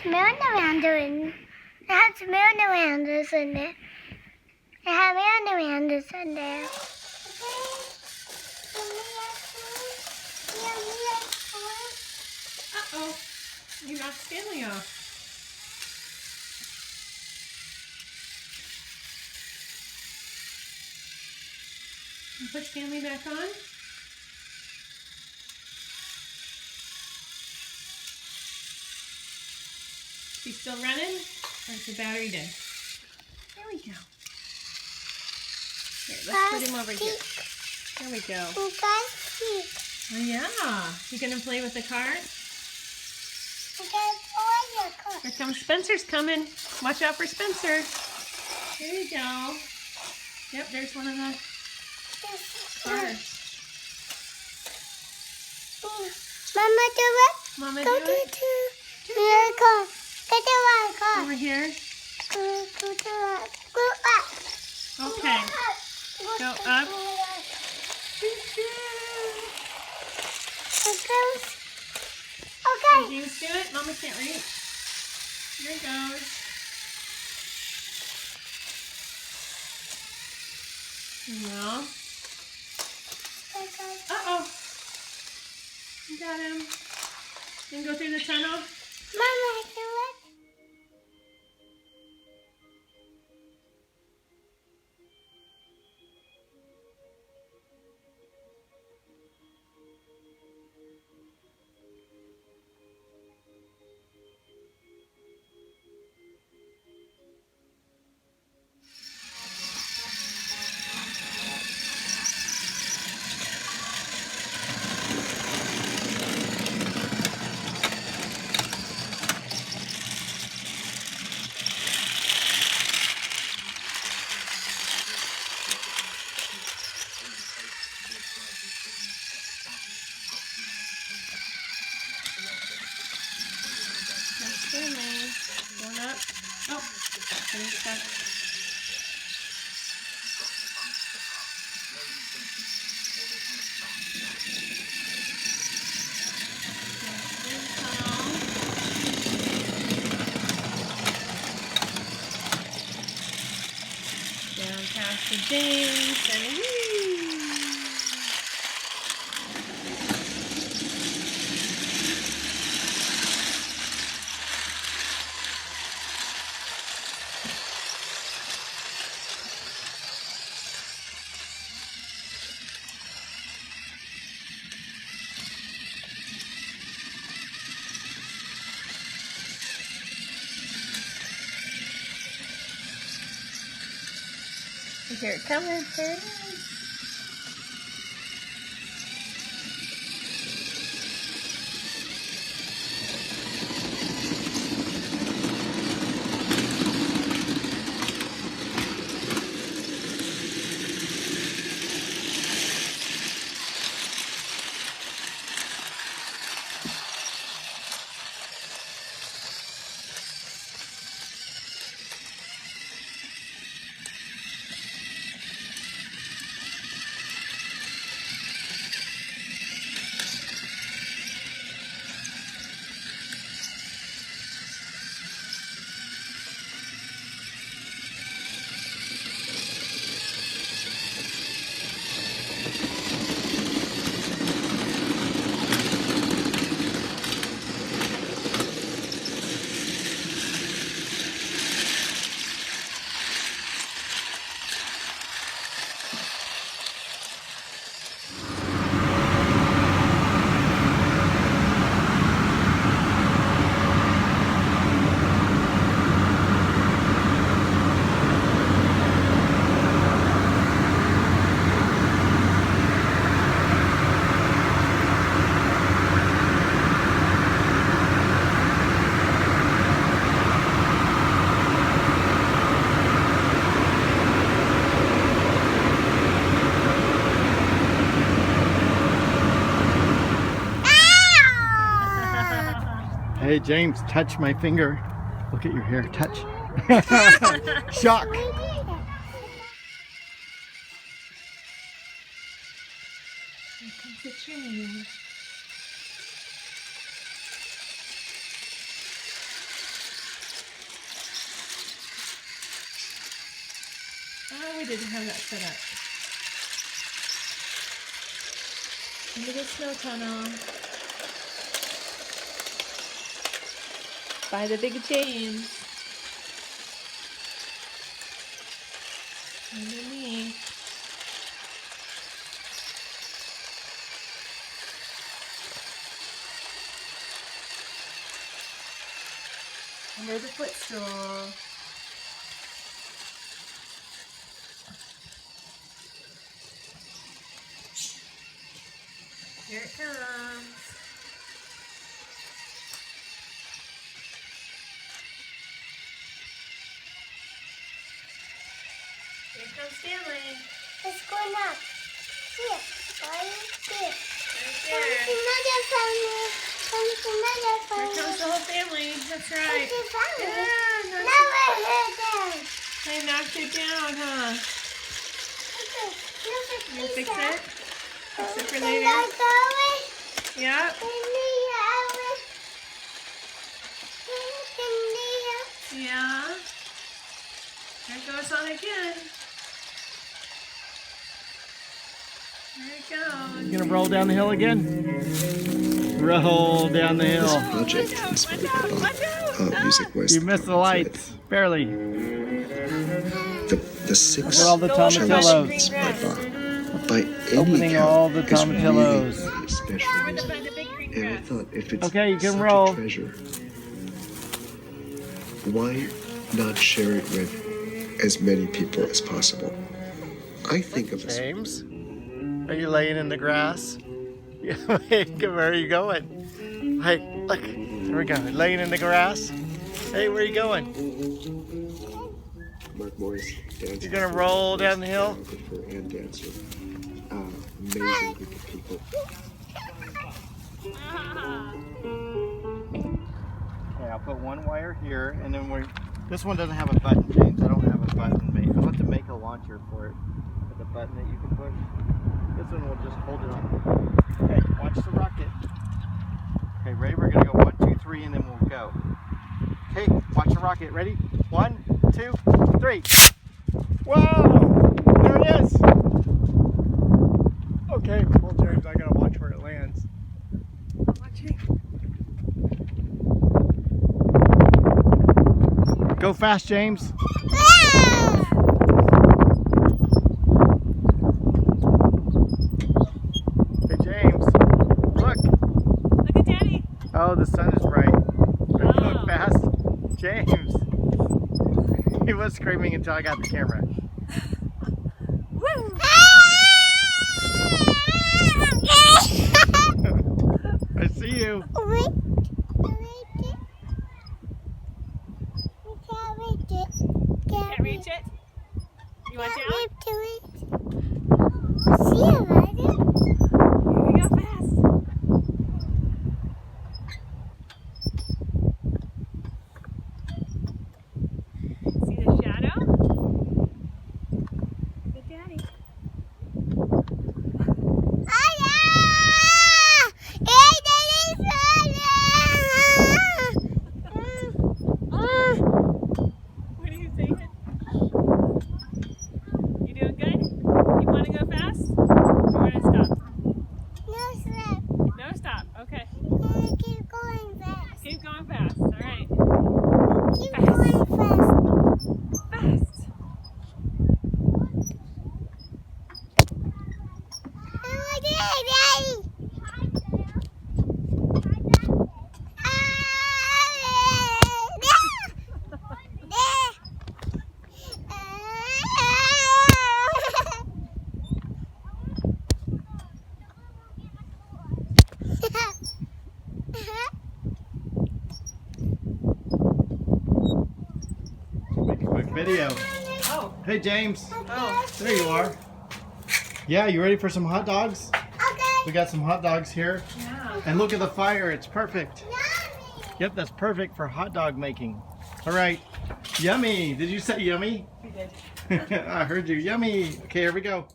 It has Miranda in it. It has Miranda in there. Uh-oh. You knocked Stanley off. You put Stanley back on? Is he still running? Or is the battery dead? There we go. Here, let's put him over here. There we go. Oh, yeah. You gonna play with the car? Here comes Spencer's coming. Watch out for Spencer. There you go. Yep, there's one of the cars. Mama, do it. Mama, Go do to it. the car. Get the right car. Over here. Go up. Okay. Go up. Okay. James, do it. Mama can't reach. Here it goes. No. Uh-oh. You got him. You can go through the tunnel. Mama, do it. Going up. Oh, getting stuck. Down past the James and whee! Here it comes. Here it is. Hey James, touch my finger. Look at your hair, touch. Shock. Here comes the train. Oh, we didn't have that set up. Into the snow tunnel. By the big James. Underneath. Under the footstool. Here it comes. Here comes Stanley. It's going up. Here. Right here. Right Comes there. another family. Comes another Here family. comes the whole family. That's right. Comes the family. Yeah, Now we're here down. they knocked it down, huh? You fix it? Fix it for later? Yep. Yeah. There it goes on again. There it goes. You gonna roll down the hill again? Roll down the hill. Project inspired by music was You missed the lights, barely. the six Look at all the challenges tomatillos. by Bach. By any Opening count, all the is really tomatillos. a special By music. the big green And I grass. thought if it's Okay, you can such roll. a treasure, why not share it with as many people as possible? I think of it. James, are you laying in the grass? Yeah, where are you going? Hey, look, here we go. Laying in the grass. Hey, where are you going? Mark Morris, dancer. You're gonna roll down the hill? Choreographer and dancer. Amazing group of people. Okay, I'll put one wire here, and then this one doesn't have a button, James. I don't have a button. I'll have to make a launcher for it with a button that you can push. This one will just hold it on. Okay, watch the rocket. Okay, ready? We're gonna go 1, 2, 3, and then we'll go. Okay, watch the rocket. Ready? 1, 2, 3. Whoa! There it is. Okay, well, James, I gotta watch where it lands. Watching. Go fast, James. Hey, James. Look. Look at Daddy. Oh, the sun is bright. Better Oh. look fast. James. He was screaming until I got the camera. Woo! I see you. Can't reach it. You want down? Here we go fast. See the shadow? Look at Daddy. What are you thinking? You doing good? You want to go fast? Or you want to stop? No stop. Okay. Keep going fast. All right. Fast. Make a quick video. Oh. Hey, James. Oh. There you are. Yeah, you ready for some hot dogs? We got some hot dogs here. Yeah. And look at the fire. It's perfect. Yep, that's perfect for hot dog making. All right. Yummy. Did you say yummy? We did. I heard you. Yummy. Okay, here we go.